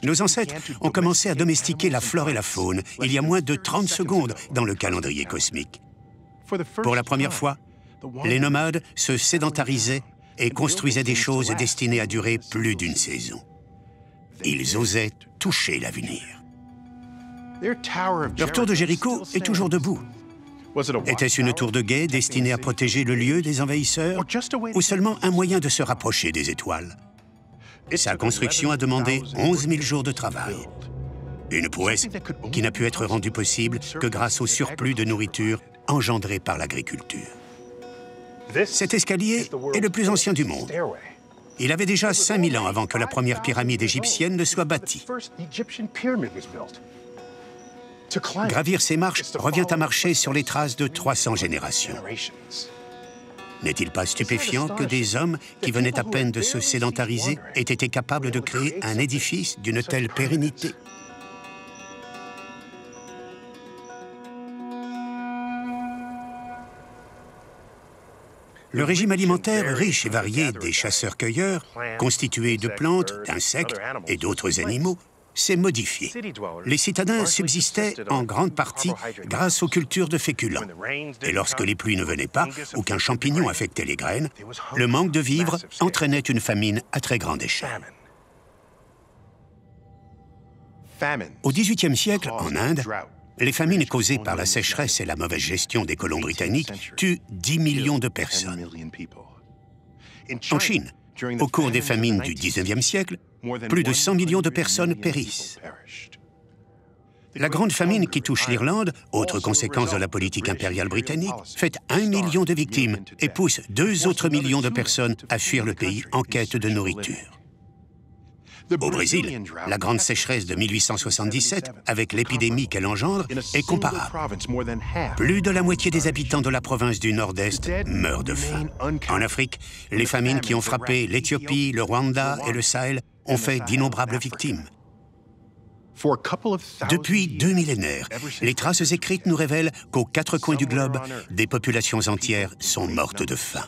Nos ancêtres ont commencé à domestiquer la flore et la faune il y a moins de 30 secondes dans le calendrier cosmique. Pour la première fois, les nomades se sédentarisaient et construisaient des choses destinées à durer plus d'une saison. Ils osaient toucher l'avenir. Leur tour de Jéricho est toujours debout. Était-ce une tour de guet destinée à protéger le lieu des envahisseurs ou seulement un moyen de se rapprocher des étoiles? Sa construction a demandé 11 000 jours de travail. Une prouesse qui n'a pu être rendue possible que grâce au surplus de nourriture engendré par l'agriculture. Cet escalier est le plus ancien du monde. Il avait déjà 5000 ans avant que la première pyramide égyptienne ne soit bâtie. Gravir ces marches revient à marcher sur les traces de 300 générations. N'est-il pas stupéfiant que des hommes qui venaient à peine de se sédentariser aient été capables de créer un édifice d'une telle pérennité? Le régime alimentaire riche et varié des chasseurs-cueilleurs, constitué de plantes, d'insectes et d'autres animaux, s'est modifié. Les citadins subsistaient en grande partie grâce aux cultures de féculents. Et lorsque les pluies ne venaient pas ou qu'un champignon affectait les graines, le manque de vivres entraînait une famine à très grande échelle. Au XVIIIe siècle, en Inde, les famines causées par la sécheresse et la mauvaise gestion des colons britanniques tuent 10 millions de personnes. En Chine, au cours des famines du XIXe siècle, plus de 100 millions de personnes périssent. La grande famine qui touche l'Irlande, autre conséquence de la politique impériale britannique, fait 1 million de victimes et pousse 2 autres millions de personnes à fuir le pays en quête de nourriture. Au Brésil, la grande sécheresse de 1877, avec l'épidémie qu'elle engendre, est comparable. Plus de la moitié des habitants de la province du Nord-Est meurent de faim. En Afrique, les famines qui ont frappé l'Éthiopie, le Rwanda et le Sahel ont fait d'innombrables victimes. Depuis 2 millénaires, les traces écrites nous révèlent qu'aux 4 coins du globe, des populations entières sont mortes de faim.